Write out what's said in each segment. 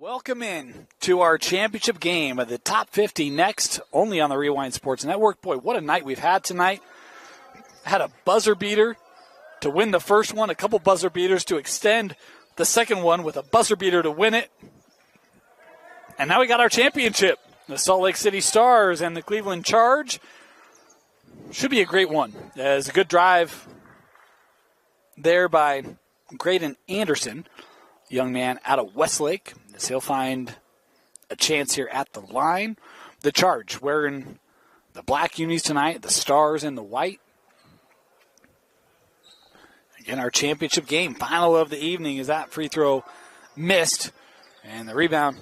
Welcome in to our championship game of the Top 50 next, only on the Rewind Sports Network. Boy, what a night we've had tonight. Had a buzzer beater to win the first one, a couple buzzer beaters to extend the second one with a buzzer beater to win it. And now we got our championship. The Salt Lake City Stars and the Cleveland Charge. Should be a great one. As a good drive there by Graydon Anderson, young man out of Westlake, as he'll find a chance here at the line. The Charge wearing the black unis tonight, the Stars in the white. Again, our championship game, final of the evening, is that free throw missed. And the rebound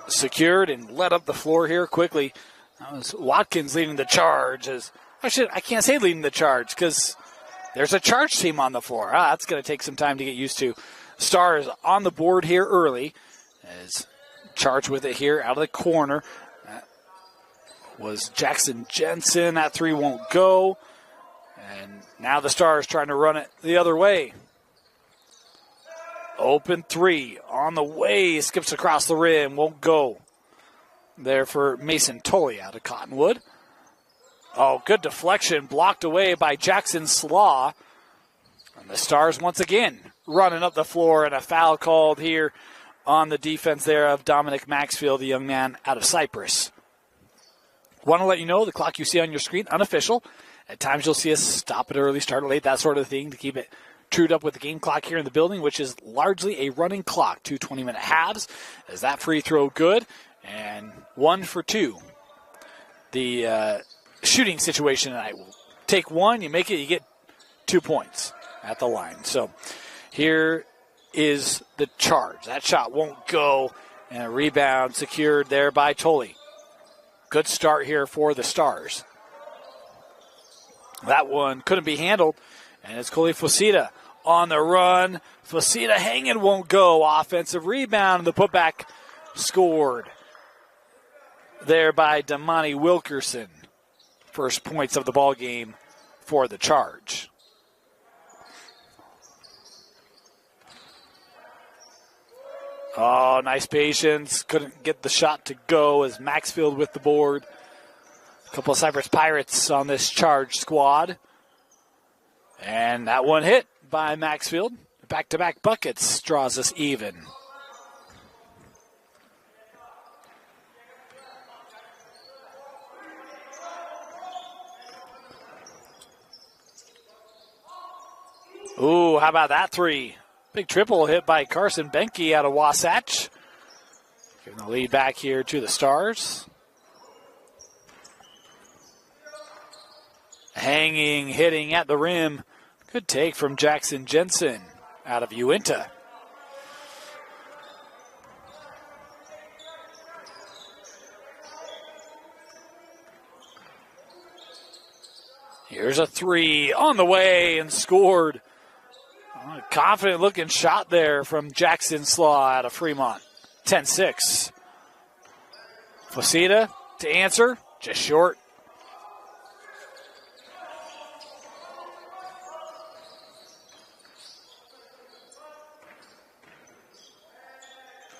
secured and led up the floor here quickly. That was Watkins leading the charge. I can't say leading the charge because there's a Charge team on the floor. That's going to take some time to get used to. Stars on the board here early as Charge with it here out of the corner. That was Jackson Jensen. That three won't go. And now the Stars trying to run it the other way. Open three on the way. Skips across the rim. Won't go. There for Mason Tully out of Cottonwood. Oh, good deflection. Blocked away by Jackson Slaw. And the Stars once again running up the floor, and a foul called here on the defense there of Dominic Maxfield, the young man out of Cyprus. Want to let you know the clock you see on your screen, unofficial. At times you'll see us stop it early, start it late, that sort of thing to keep it trued up with the game clock here in the building, which is largely a running clock. 2 20-minute halves. Is that free throw good? And 1 for 2. The shooting situation tonight will take one, you make it, you get 2 points at the line. So here is the Charge. That shot won't go, and a rebound secured there by Tully. Good start here for the Stars. That one couldn't be handled, and it's Coley Fosita on the run. Fosita hanging, won't go. Offensive rebound, and the putback scored there by Damani Wilkerson. First points of the ball game for the Charge. Oh, nice patience. Couldn't get the shot to go as Maxfield with the board. A couple of Cyprus Pirates on this Charge squad. And that one hit by Maxfield. Back-to-back buckets draws us even. Ooh, how about that three? Big triple hit by Carson Benke out of Wasatch. Giving the lead back here to the Stars. Hanging, hitting at the rim. Good take from Jackson Jensen out of Uinta. Here's a three on the way and scored. A confident looking shot there from Jackson Slaw out of Fremont. 10-6. Fosita to answer, just short.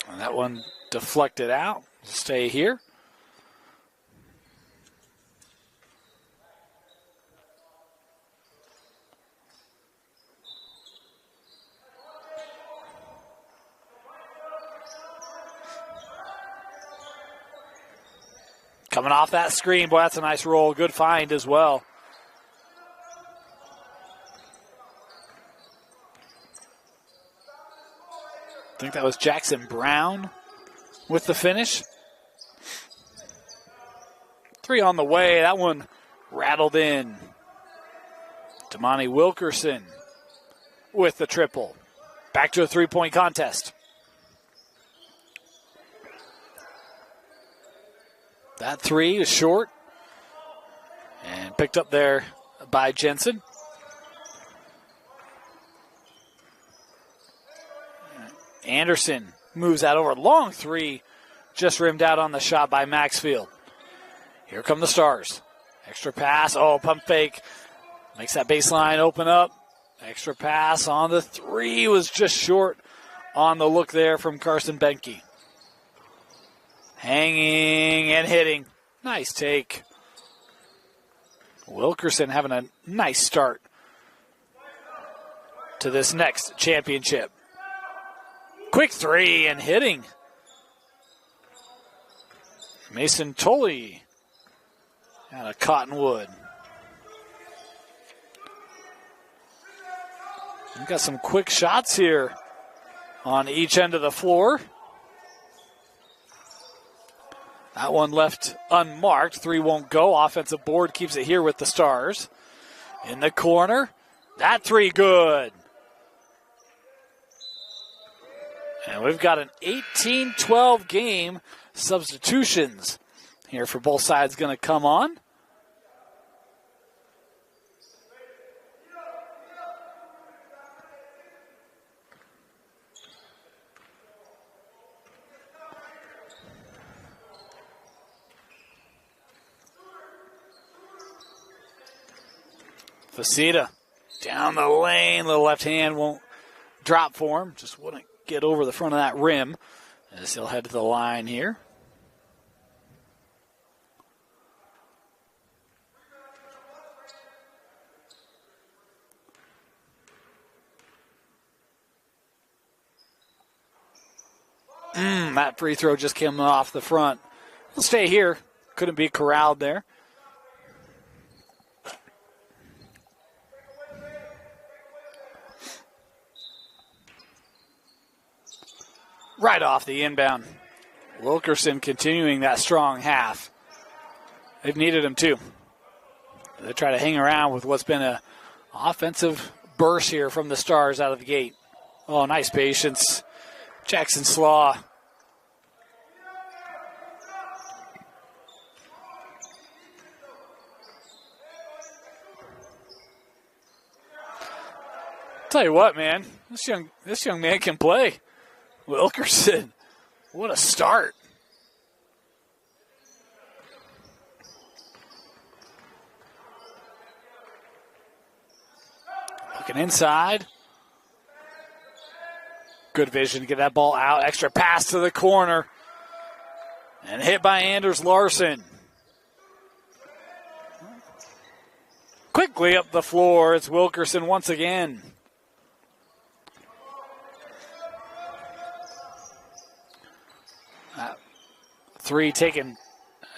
And that one deflected out. Stay here. Coming off that screen, boy, that's a nice roll. Good find as well. I think that was Jackson Brown with the finish. Three on the way. That one rattled in. Damani Wilkerson with the triple. Back to a three-point contest. That three is short and picked up there by Jensen. Anderson moves that over. Long three, just rimmed out on the shot by Maxfield. Here come the Stars. Extra pass. Oh, pump fake. Makes that baseline open up. Extra pass on the three was just short on the look there from Carson Benke. Hanging and hitting. Nice take. Wilkerson having a nice start to this next championship. Quick three and hitting. Mason Tolley out of Cottonwood. We've got some quick shots here on each end of the floor. That one left unmarked. 3 won't go. Offensive board keeps it here with the Stars. In the corner. That 3 good. And we've got an 18-12 game. Substitutions here for both sides going to come on. Facita down the lane. The left hand won't drop for him. Just wouldn't get over the front of that rim as he'll head to the line here. That free throw just came off the front. He'll stay here. Couldn't be corralled there. Right off the inbound. Wilkerson continuing that strong half. They've needed him too. They try to hang around with what's been an offensive burst here from the Stars out of the gate. Oh, nice patience. Jackson Slaw. Tell you what, man, this young man can play. Wilkerson, what a start. Looking inside. Good vision to get that ball out. Extra pass to the corner. And hit by Anders Larson. Quickly up the floor, it's Wilkerson once again. Three taken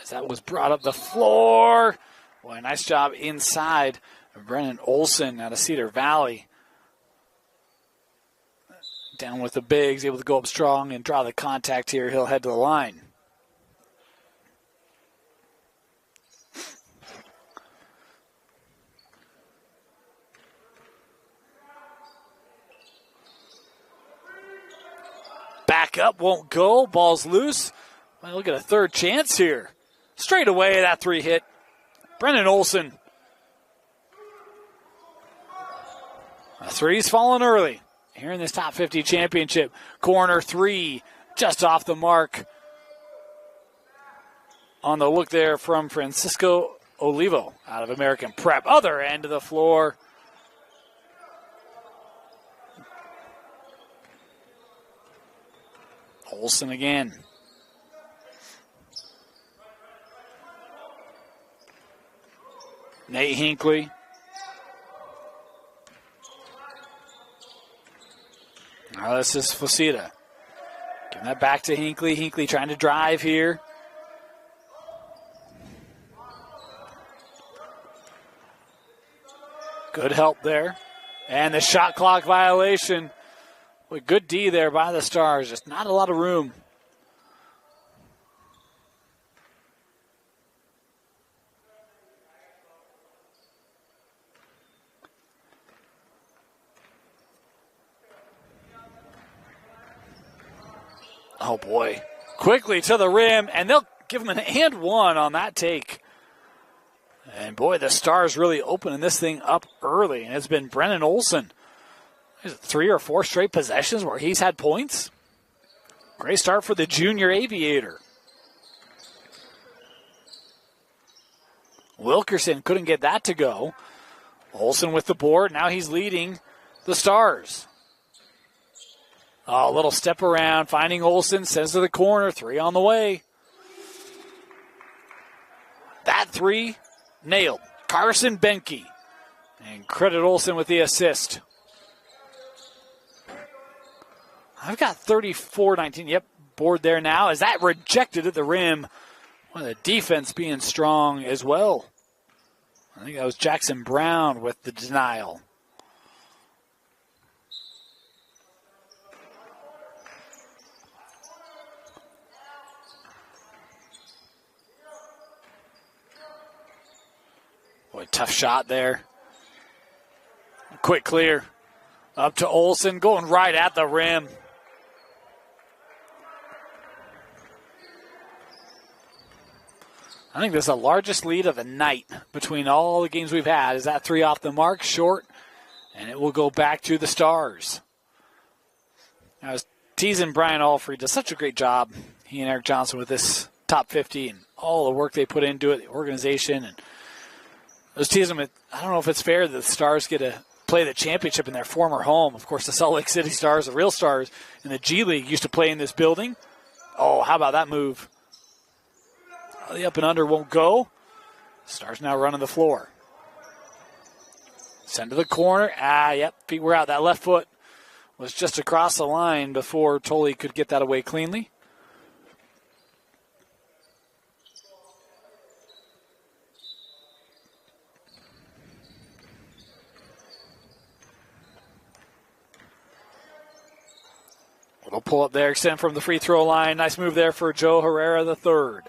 as that was brought up the floor. Boy, nice job inside of Brennan Olson out of Cedar Valley. Down with the bigs, able to go up strong and draw the contact here. He'll head to the line. Back up, won't go. Ball's loose. Well, look at a third chance here. Straight away, that 3 hit. Brennan Olson. A 3's fallen early here in this top 50 championship. Corner 3, just off the mark. On the look there from Francisco Olivo out of American Prep. Other end of the floor. Olson again. Nate Hinckley. Now this is Facita. Giving that back to Hinckley. Hinckley trying to drive here. Good help there. And the shot clock violation. With good D there by the Stars. Just not a lot of room. Oh, boy. Quickly to the rim, and they'll give him an and one on that take. And, boy, the Stars really opening this thing up early, and it's been Brennan Olson. 3 or 4 straight possessions where he's had points. Great start for the junior aviator. Wilkerson couldn't get that to go. Olson with the board. Now he's leading the Stars. Oh, a little step around, finding Olsen, sends to the corner, 3 on the way. That 3, nailed. Carson Benke. And credit Olsen with the assist. I've got 34-19. Yep, board there now. Is that rejected at the rim? Well, the defense being strong as well. I think that was Jackson Brown with the denial. Boy, tough shot there. Quick clear. Up to Olsen, going right at the rim. I think this is the largest lead of the night between all the games we've had. Is that 3 off the mark, short, and it will go back to the Stars. I was teasing Brian Alfrey. Does such a great job, he and Eric Johnson, with this top 50 and all the work they put into it, the organization. And I was teasing him. I don't know if it's fair that the Stars get to play the championship in their former home. Of course, the Salt Lake City Stars, the real Stars in the G League, used to play in this building. Oh, how about that move? The up and under won't go. Stars now running the floor. Send to the corner. Yep, feet were out. That left foot was just across the line before Tolley could get that away cleanly. Little pull up there, extend from the free throw line. Nice move there for Joe Herrera III.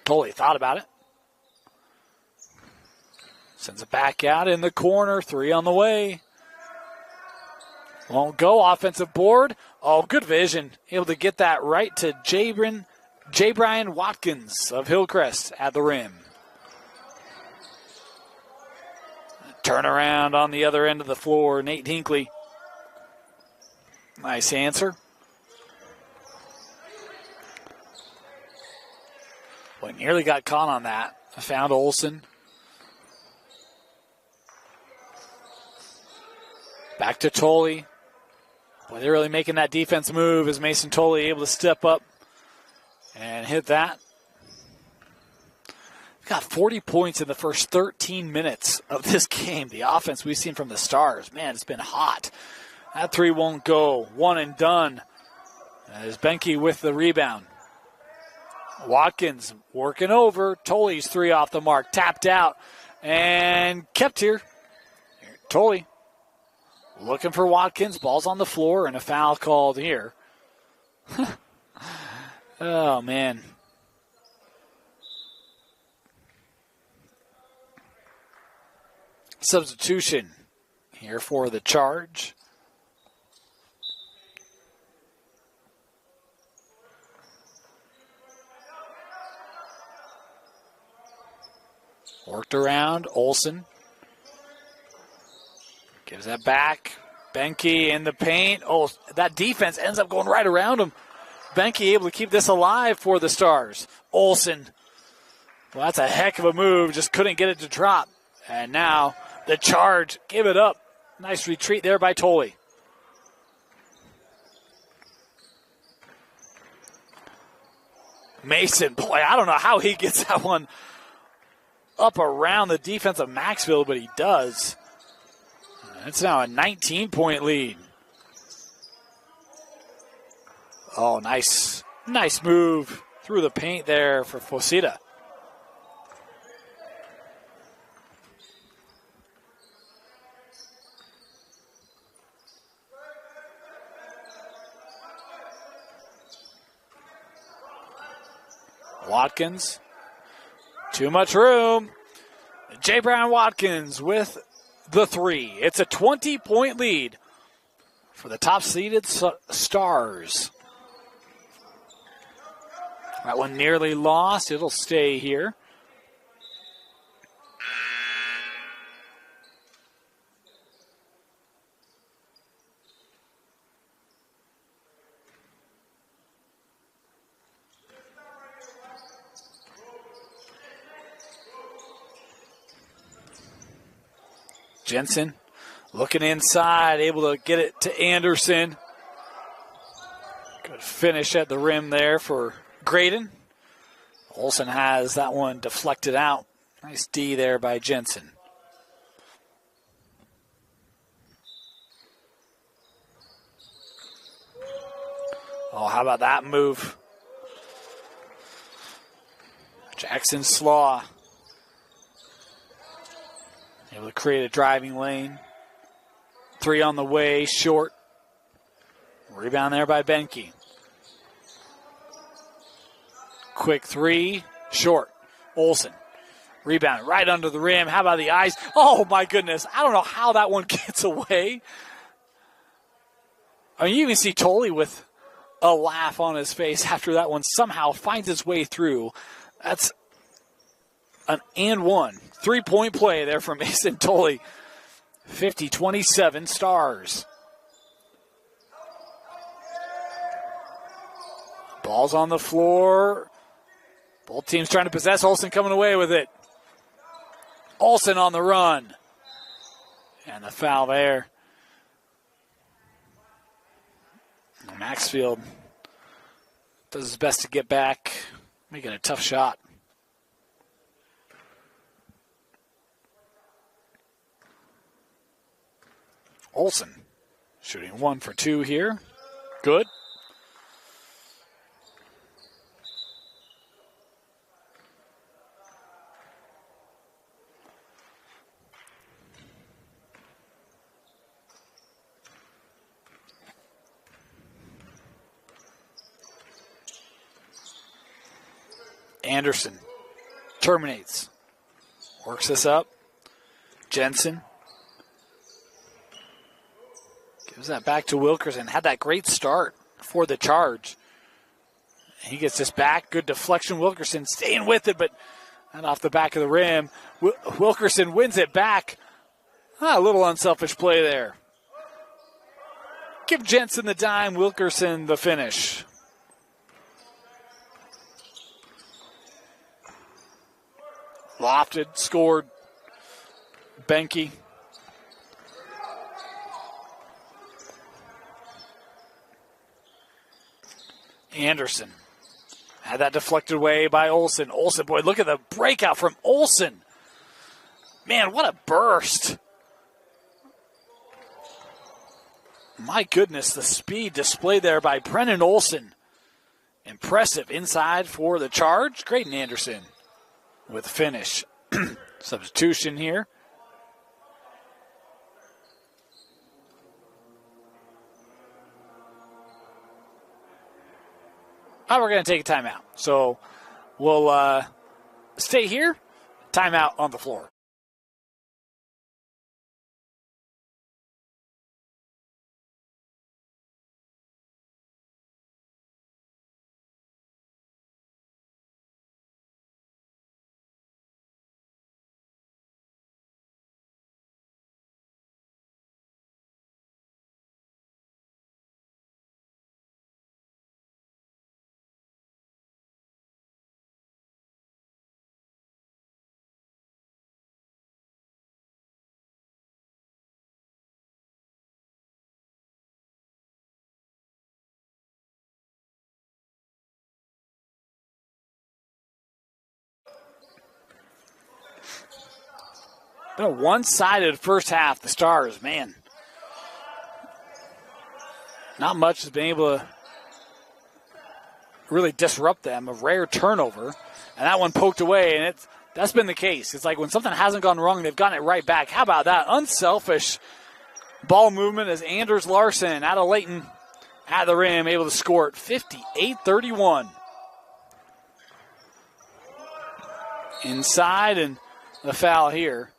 Tolley thought about it. Sends it back out in the corner. 3 on the way. Won't go. Offensive board. Oh, good vision. Able to get that right to J. Brian Watkins of Hillcrest at the rim. Turnaround on the other end of the floor. Nate Hinckley. Nice answer. Boy, nearly got caught on that. I found Olsen. Back to Tolley. Boy, they're really making that defense move as Mason Tolley able to step up and hit that. Got 40 points in the first 13 minutes of this game. The offense we've seen from the Stars, man, it's been hot. That 3 won't go. 1 and done. As Benke with the rebound. Watkins working over. Tolley's 3 off the mark. Tapped out and kept here. Tolley looking for Watkins. Ball's on the floor and a foul called here. Oh, man. Substitution here for the charge. Worked around. Olsen gives that back. Benke in the paint. Oh, that defense ends up going right around him. Benke able to keep this alive for the Stars. Olsen. Well, that's a heck of a move. Just couldn't get it to drop. And now the charge. Give it up. Nice retreat there by Tolley. Mason, boy, I don't know how he gets that one up around the defense of Maxville, but he does. It's now a 19-point lead. Oh, nice move through the paint there for Fosita. Watkins. Too much room. J. Brian Watkins with the 3. It's a 20-point lead for the top-seeded Stars. That one nearly lost. It'll stay here. Jensen looking inside, able to get it to Anderson. Good finish at the rim there for Graydon. Olsen has that one deflected out. Nice D there by Jensen. Oh, how about that move? Jackson Slaw able to create a driving lane. 3 on the way, short. Rebound there by Benke. Quick 3, short. Olsen. Rebound right under the rim. How about the eyes? Oh, my goodness. I don't know how that one gets away. I mean, you even see Tolley with a laugh on his face after that one somehow finds its way through. That's an and one. 3-point play there from Mason Tolley. 50-27 Stars. Ball's on the floor. Both teams trying to possess. Olsen coming away with it. Olsen on the run. And the foul there. Maxfield does his best to get back, making a tough shot. Olsen shooting 1 for 2 here. Good. Anderson terminates. Works this up. Jensen gives that back to Wilkerson. Had that great start for the charge. He gets this back. Good deflection. Wilkerson staying with it, but not off the back of the rim. Wilkerson wins it back. A little unselfish play there. Give Jensen the dime. Wilkerson the finish. Lofted, scored. Benke. Anderson had that deflected away by Olsen. Olsen, boy, look at the breakout from Olsen. Man, what a burst. My goodness, the speed displayed there by Brennan Olsen. Impressive inside for the charge. Graydon Anderson with finish. Substitution here. We're going to take a timeout. So we'll stay here. Timeout on the floor. Been a one-sided first half. The Stars, man, not much has been able to really disrupt them. A rare turnover, and that one poked away, and that's been the case. It's like when something hasn't gone wrong, they've gotten it right back. How about that? Unselfish ball movement as Anders Larson out of Layton at the rim, able to score it 58-31. Inside, and the foul here.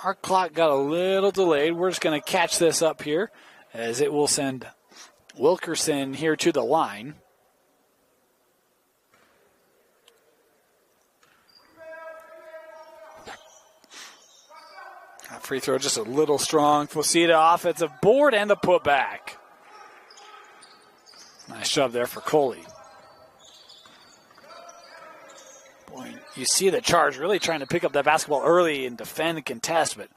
Our clock got a little delayed. We're just going to catch this up here as it will send Wilkerson here to the line. That free throw just a little strong. Fosita offensive board and the putback. Nice shove there for Coley. You see the Charge really trying to pick up that basketball early and defend and contest, but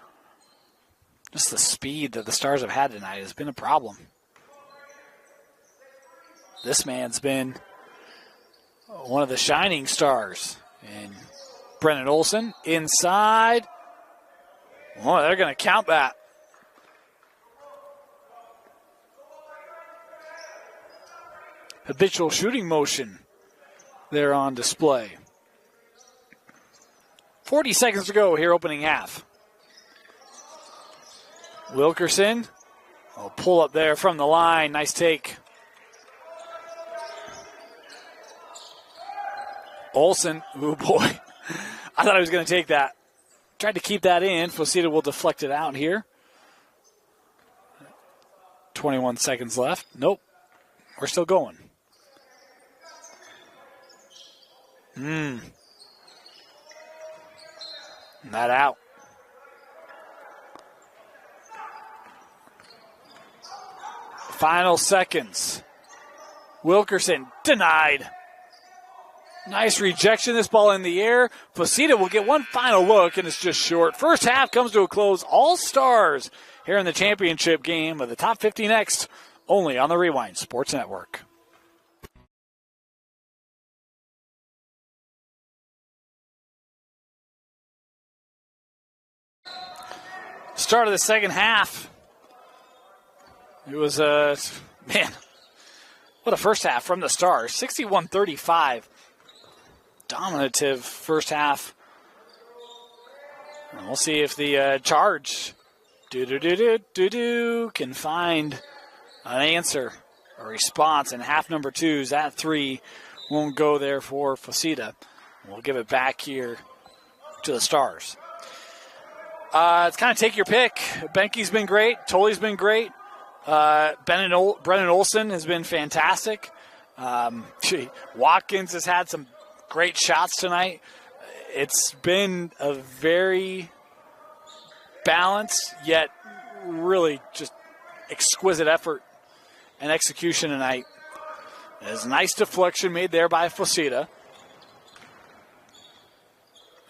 just the speed that the Stars have had tonight has been a problem. This man's been one of the shining stars. And Brennan Olsen inside. Oh, they're going to count that. Habitual shooting motion there on display. 40 seconds to go here opening half. Wilkerson will pull up there from the line. Nice take. Olsen, oh boy. I thought he was going to take that. Tried to keep that in. Fosita will deflect it out here. 21 seconds left. Nope. We're still going. Not out. Final seconds. Wilkerson denied. Nice rejection. This ball in the air. Fosita will get one final look, and it's just short. First half comes to a close. All Stars here in the championship game of the Top 50 next, only on the Rewind Sports Network. Start of the second half. It was man, what a first half from the Stars. 61-35. Dominative first half. And we'll see if the Charge can find an answer, a response. And half number 2's that 3 won't go there for Fosita. We'll give it back here to the Stars. It's kind of take your pick. Benke's been great. Toley's been great. Brennan Olsen has been fantastic. Watkins has had some great shots tonight. It's been a very balanced yet really just exquisite effort and execution tonight. There's a nice deflection made there by Fosita.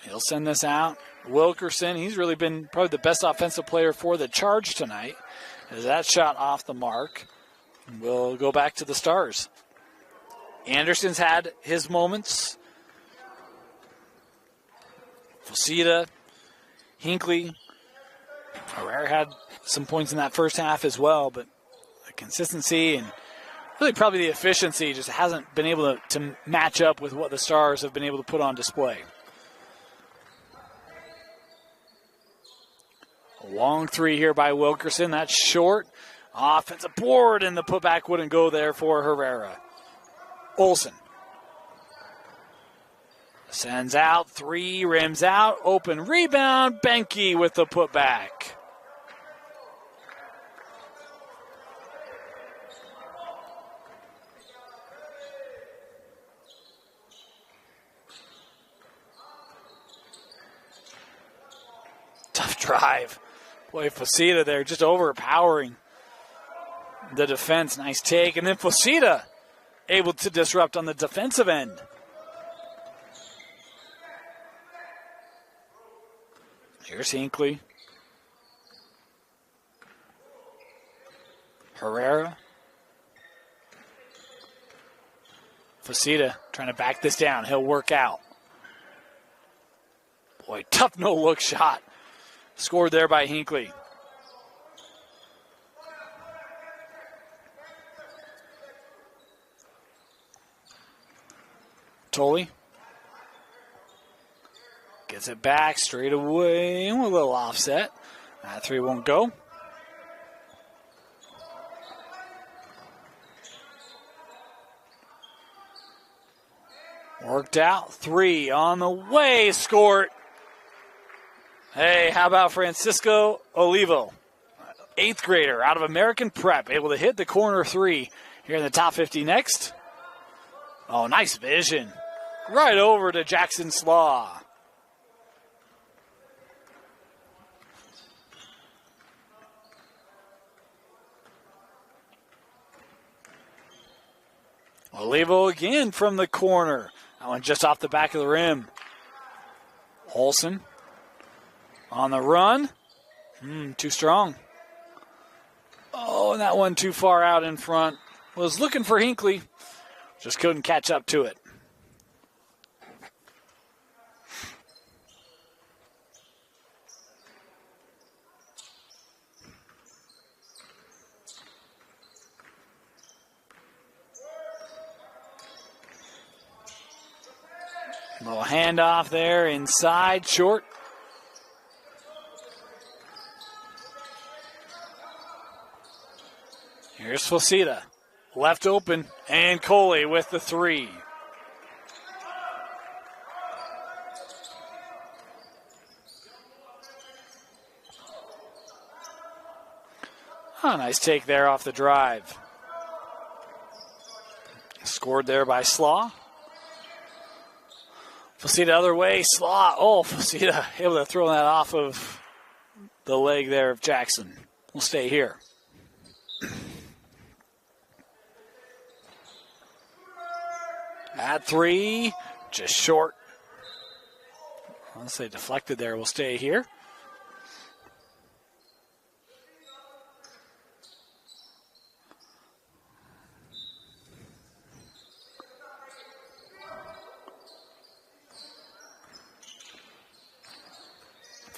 He'll send this out. Wilkerson, he's really been probably the best offensive player for the Charge tonight. As that shot off the mark, we'll go back to the Stars. Anderson's had his moments. Fosita, Hinckley, Herrera had some points in that first half as well, but the consistency and really probably the efficiency just hasn't been able to match up with what the Stars have been able to put on display. A long 3 here by Wilkerson. That's short. Offensive board, and the putback wouldn't go there for Herrera. Olsen sends out 3, rims out, open rebound. Benke with the putback. Tough drive. Boy, Fosita there just overpowering the defense. Nice take. And then Fosita able to disrupt on the defensive end. Here's Hinckley. Herrera. Fosita trying to back this down. He'll work out. Boy, tough no-look shot. Scored there by Hinckley. Tolley gets it back straight away with a little offset. That 3 won't go. Worked out. 3 on the way. Scored. Hey, how about Francisco Olivo, 8th grader out of American Prep, able to hit the corner 3 here in the top 50 next. Oh, nice vision. Right over to Jackson Slaw. Olivo again from the corner. That one just off the back of the rim. Olsen on the run. Too strong. Oh, and that one too far out in front. Was looking for Hinckley. Just couldn't catch up to it. Little handoff there inside, short. Here's Faceta, left open, and Coley with the 3. Oh, nice take there off the drive. Scored there by Slaw. Faceta other way, Slaw. Oh, Faceta able to throw that off of the leg there of Jackson. We'll stay here. At 3, just short. Unless they deflected there, we'll stay here.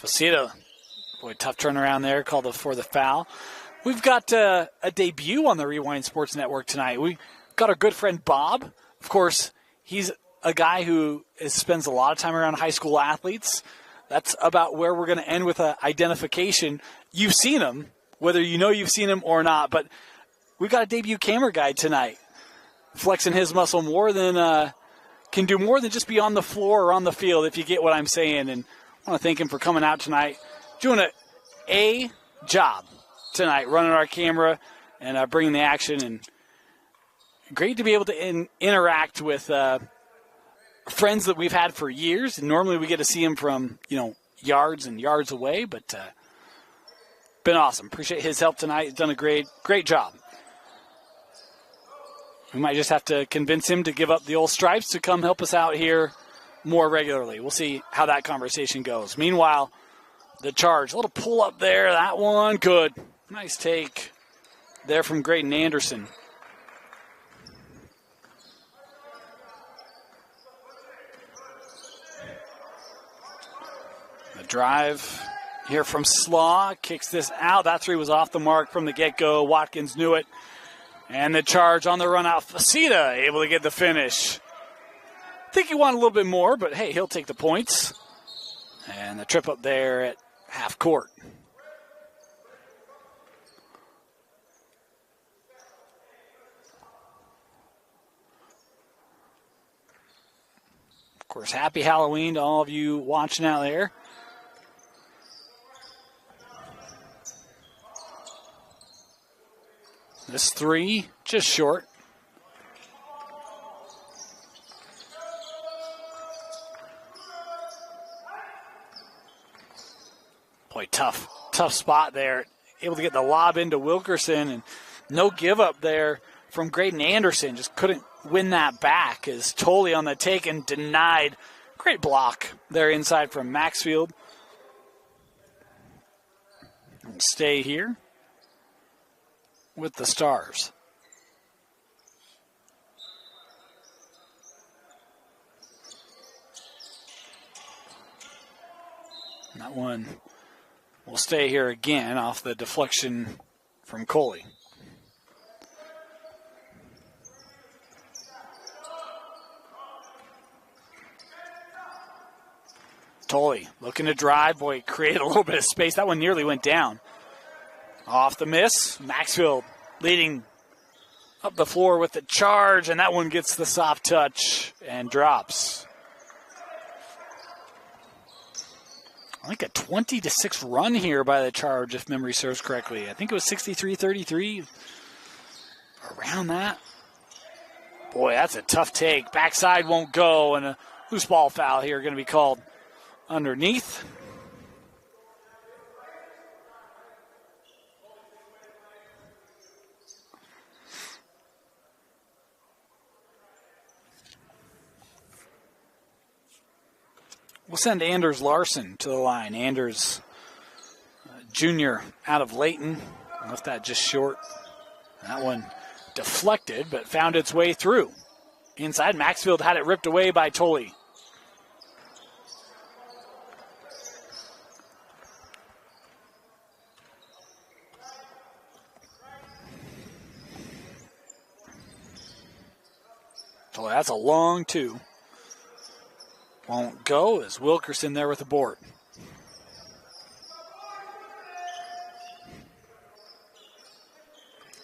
Faceta, boy, tough turnaround there, called for the foul. We've got a debut on the Rewind Sports Network tonight. We got our good friend Bob. Of course, he's a guy who spends a lot of time around high school athletes. That's about where we're going to end with identification. You've seen him, whether you know you've seen him or not, but we've got a debut camera guy tonight, flexing his muscle more than can do more than just be on the floor or on the field, if you get what I'm saying. And I want to thank him for coming out tonight, doing a job tonight, running our camera and bringing the action. And great to be able to interact with friends that we've had for years. And normally we get to see him from, yards and yards away, but been awesome. Appreciate his help tonight. He's done a great job. We might just have to convince him to give up the old stripes to come help us out here more regularly. We'll see how that conversation goes. Meanwhile, the charge, a little pull up there. That one, good. Nice take there from Graydon Anderson. The drive here from Slaw, kicks this out. That 3 was off the mark from the get-go. Watkins knew it. And the charge on the run out. Faceta able to get the finish. I think he wanted a little bit more, but hey, he'll take the points. And the trip up there at half court. Of course, happy Halloween to all of you watching out there. This 3, just short. Boy, tough spot there. Able to get the lob into Wilkerson, and no give up there from Graydon Anderson. Just couldn't win that back as Tolley on the take and denied. Great block there inside from Maxfield. We'll stay here with the Stars. That one will stay here again off the deflection from Coley. Tolley looking to drive. Boy, created a little bit of space. That one nearly went down. Off the miss. Maxfield leading up the floor with the charge, and that one gets the soft touch and drops. I think a 20-6 run here by the Charge, if memory serves correctly. I think it was 63-33, around that. Boy, that's a tough take. Backside won't go, and a loose ball foul here going to be called underneath. We'll send Anders Larson to the line. Anders Jr. out of Layton. Left that just short. That one deflected, but found its way through. Inside, Maxfield had it ripped away by Tolley. Tolley, that's a long two. Won't go as Wilkerson there with the board.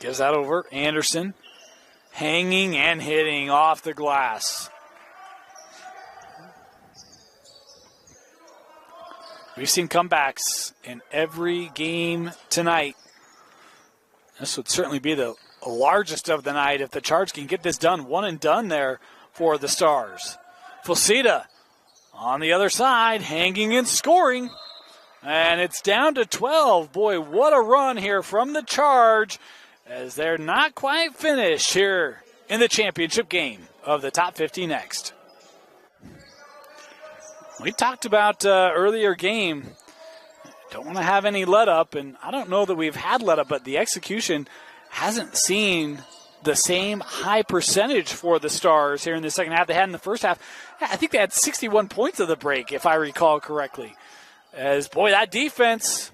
Gives that over. Anderson hanging and hitting off the glass. We've seen comebacks in every game tonight. This would certainly be the largest of the night if the Charge can get this done. One and done there for the Stars. Fosita on the other side, hanging and scoring. And it's down to 12. Boy, what a run here from the Charge as they're not quite finished here in the championship game of the Top 50 Next. We talked about earlier game. Don't want to have any let up, and I don't know that we've had let up, but the execution hasn't seen the same high percentage for the Stars here in the second half they had in the first half. I think they had 61 points of the break, if I recall correctly. As, boy, that defense,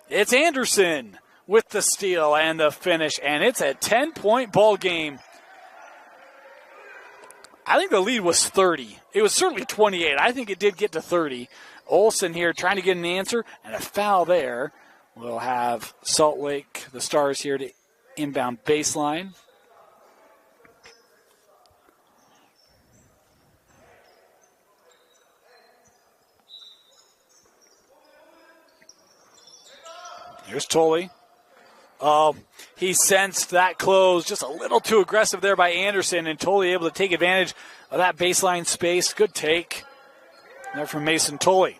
it's Anderson with the steal and the finish, and it's a 10-point ball game. I think the lead was 30. It was certainly 28. I think it did get to 30. Olsen here trying to get an answer, and a foul there. We'll have Salt Lake, the Stars here to inbound baseline. Here's Tolley. Oh, he sensed that close just a little too aggressive there by Anderson, and Tolley able to take advantage of that baseline space. Good take there from Mason Tolley.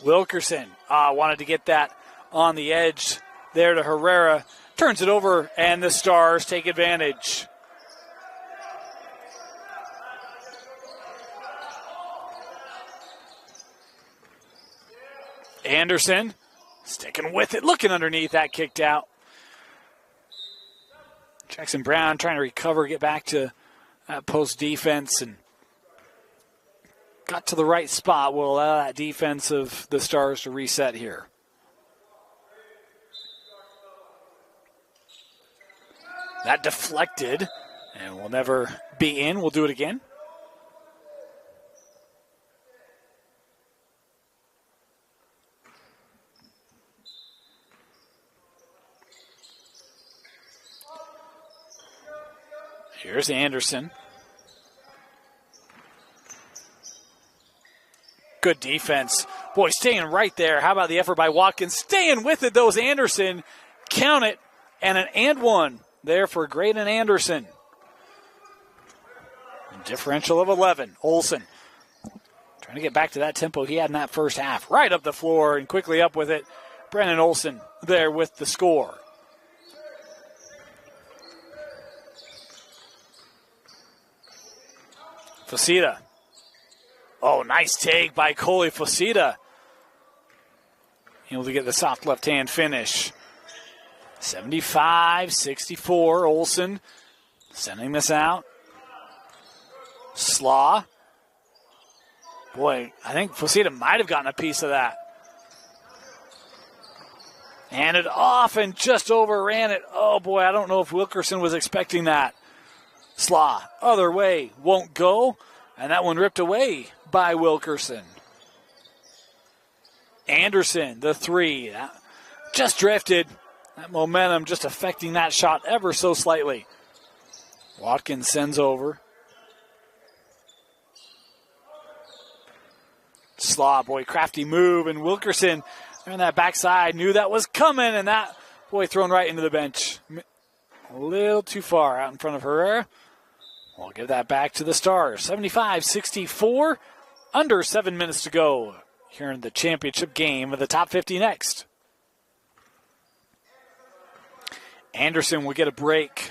Wilkerson wanted to get that on the edge there to Herrera. Turns it over, and the Stars take advantage. Anderson sticking with it, looking underneath, that kicked out. Jackson Brown trying to recover, get back to that post defense, and got to the right spot. Will allow that defense of the Stars to reset here. That deflected, and will never be in. We'll do it again. Here's Anderson. Good defense. Boy, staying right there. How about the effort by Watkins? Staying with it, though, is Anderson. Count it. And an and one there for Graydon Anderson. A differential of 11. Olsen trying to get back to that tempo he had in that first half. Right up the floor and quickly up with it. Brennan Olsen there with the score. Fosita. Oh, nice take by Coley Fosita. Able to get the soft left-hand finish. 75-64. Olsen sending this out. Slaw. Boy, I think Fosita might have gotten a piece of that. Handed off and just overran it. Oh, boy, I don't know if Wilkerson was expecting that. Slaw, other way, won't go. And that one ripped away by Wilkerson. Anderson, the three. That just drifted. That momentum just affecting that shot ever so slightly. Watkins sends over. Slaw, boy, crafty move. And Wilkerson on that backside knew that was coming. And that, boy, thrown right into the bench. A little too far out in front of Herrera. We'll give that back to the Stars. 75-64. Under 7 minutes to go here in the championship game of the Top 50 Next. Anderson will get a break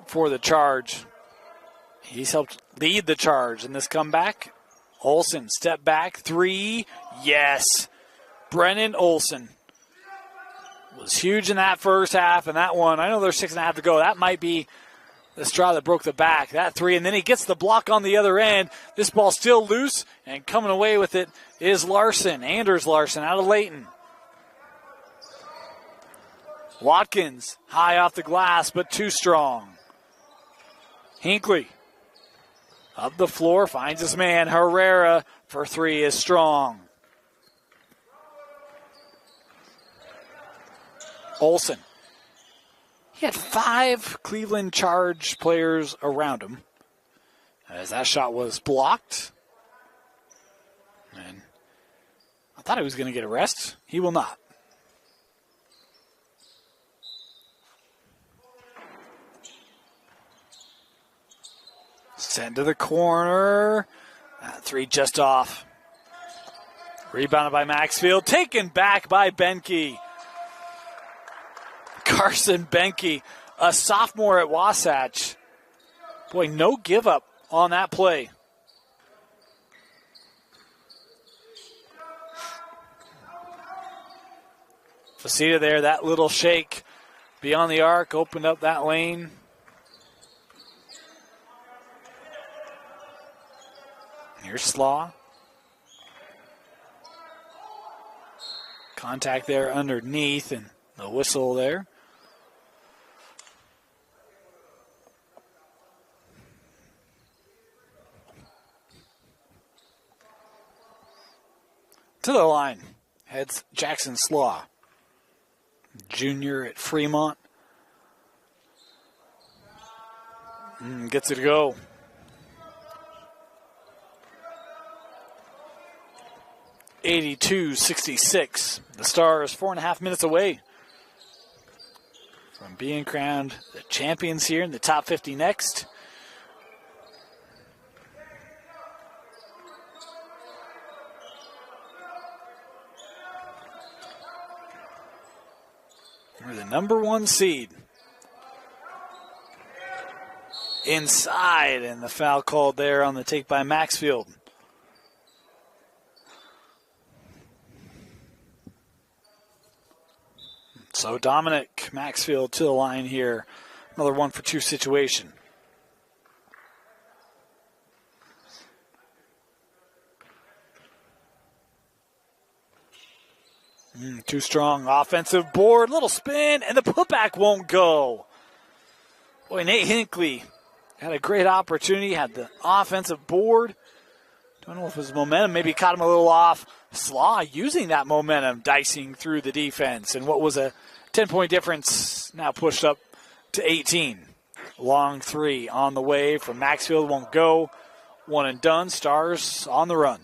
for the Charge. He's helped lead the charge in this comeback. Olsen, step back, 3. Yes. Brennan Olsen was huge in that first half, and that one, I know there's 6.5 to go. That might be the straw that broke the back, that 3. And then he gets the block on the other end. This ball still loose, and coming away with it is Larson, Anders Larson out of Layton. Watkins, high off the glass, but too strong. Hinckley, up the floor, finds his man. Herrera for 3 is strong. Olsen. He had 5 Cleveland Charge players around him as that shot was blocked. And I thought he was going to get a rest. He will not. Sent to the corner. 3 just off. Rebounded by Maxfield. Taken back by Benke. Carson Benke, a sophomore at Wasatch. Boy, no give up on that play. Facita there, that little shake beyond the arc, opened up that lane. Here's Slaw. Contact there underneath and the whistle there. To the line heads Jackson Slaw, junior at Fremont. Gets it to go. (82-66). The Stars 4.5 minutes away from being crowned the champions here in the top 50 next. We're the number 1 seed. Inside, and the foul called there on the take by Maxfield. So Dominic Maxfield to the line here. Another 1-for-2 situation. Too strong. Offensive board. Little spin. And the putback won't go. Boy, Nate Hinckley had a great opportunity. Had the offensive board. Don't know if it was momentum. Maybe caught him a little off. Slaw using that momentum. Dicing through the defense. And what was a 10-point difference now pushed up to 18. Long 3 on the way from Maxfield. Won't go. 1 and done. Stars on the run.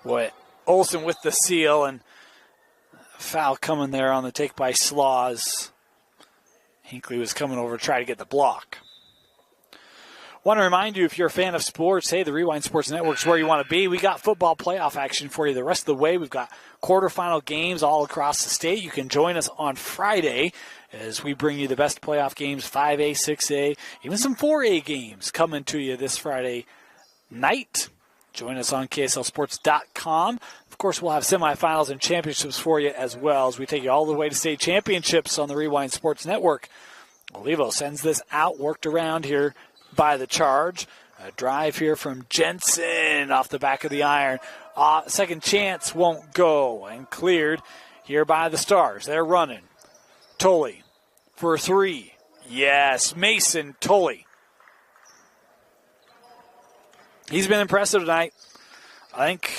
Boy, Olsen with the seal, and foul coming there on the take by Slaws. Hinckley was coming over to try to get the block. Want to remind you, if you're a fan of sports, hey, the Rewind Sports Network is where you want to be. We got football playoff action for you the rest of the way. We've got quarterfinal games all across the state. You can join us on Friday as we bring you the best playoff games, 5A, 6A, even some 4A games coming to you this Friday night. Join us on KSLSports.com. Of course, we'll have semifinals and championships for you as well as we take you all the way to state championships on the Rewind Sports Network. Olivo sends this out, worked around here by the Charge. A drive here from Jensen off the back of the iron. Second chance won't go, and cleared here by the Stars. They're running. Tully for 3. Yes, Mason Tully. He's been impressive tonight. I think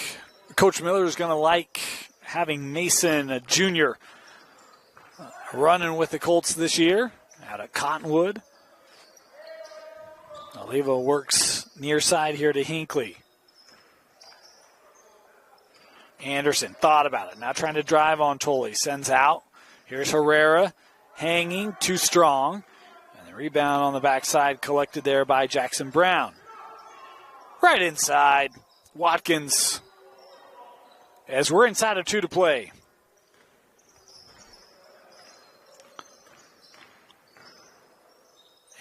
Coach Miller is going to like having Mason, a junior, running with the Colts this year out of Cottonwood. Olivo works near side here to Hinckley. Anderson thought about it. Now trying to drive on Tully. Sends out. Here's Herrera hanging, too strong. And the rebound on the backside collected there by Jackson Brown. Right inside. Watkins. As we're inside of 2 to play.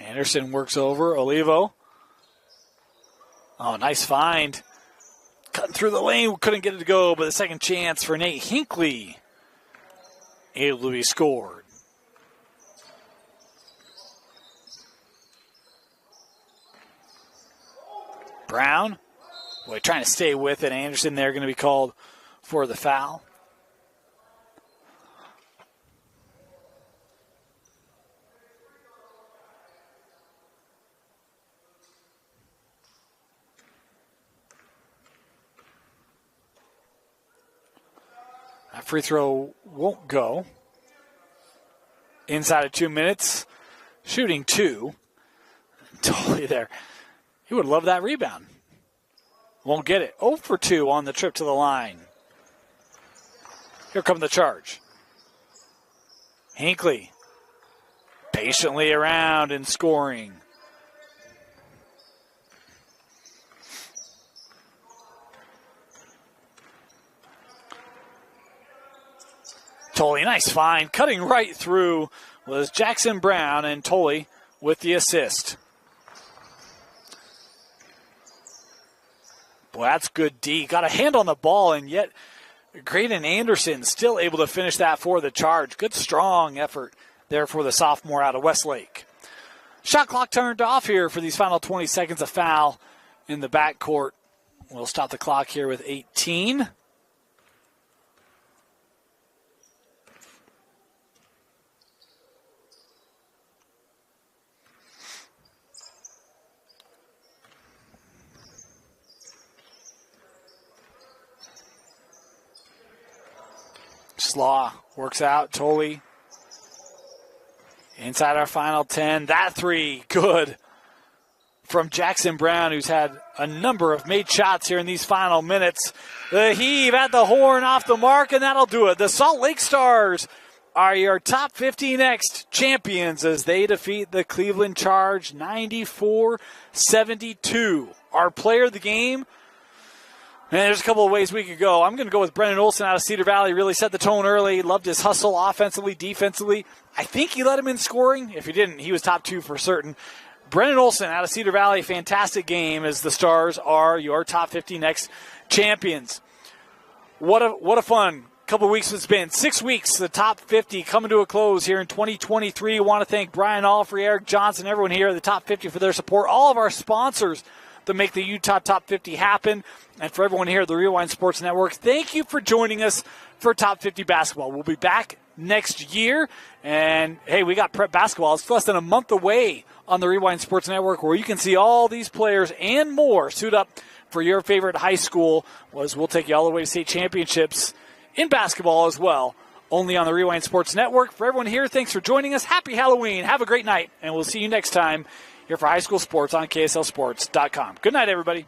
Anderson works over Olivo. Oh, nice find. Cutting through the lane, couldn't get it to go, but the second chance for Nate Hinckley. Able to be scored. Brown, boy, trying to stay with it. Anderson there going to be called for the foul. That free throw won't go. Inside of 2 minutes, shooting 2. Totally there. He would love that rebound. Won't get it. 0 for 2 on the trip to the line. Here comes the charge. Hinckley patiently around and scoring. Tolley, nice find. Cutting right through was Jackson Brown, and Tolley with the assist. Boy, that's good D. Got a hand on the ball, and yet Graydon Anderson still able to finish that for the Charge. Good, strong effort there for the sophomore out of Westlake. Shot clock turned off here for these final 20 seconds. A foul in the backcourt. We'll stop the clock here with 18. Slaw works out. Tolley inside our final 10. That three, good from Jackson Brown, who's had a number of made shots here in these final minutes. The heave at the horn off the mark, and that'll do it. The Salt Lake Stars are your top 50 next champions as they defeat the Cleveland Charge 94-72. Our player of the game, and there's a couple of ways we could go. I'm going to go with Brennan Olson out of Cedar Valley. Really set the tone early. Loved his hustle offensively, defensively. I think he led him in scoring. If he didn't, he was top 2 for certain. Brennan Olson out of Cedar Valley, fantastic game as the Stars are your top 50 next champions. What a fun couple of weeks it's been. 6 weeks, the top 50 coming to a close here in 2023. I want to thank Brian Allfrey, Eric Johnson, everyone here at the top 50 for their support. All of our sponsors to make the Utah Top 50 happen. And for everyone here at the Rewind Sports Network, thank you for joining us for Top 50 Basketball. We'll be back next year. And, hey, we got prep basketball. It's less than a month away on the Rewind Sports Network, where you can see all these players and more suit up for your favorite high school. We'll take you all the way to state championships in basketball as well, only on the Rewind Sports Network. For everyone here, thanks for joining us. Happy Halloween. Have a great night, and we'll see you next time here for high school sports on KSLSports.com. Good night, everybody.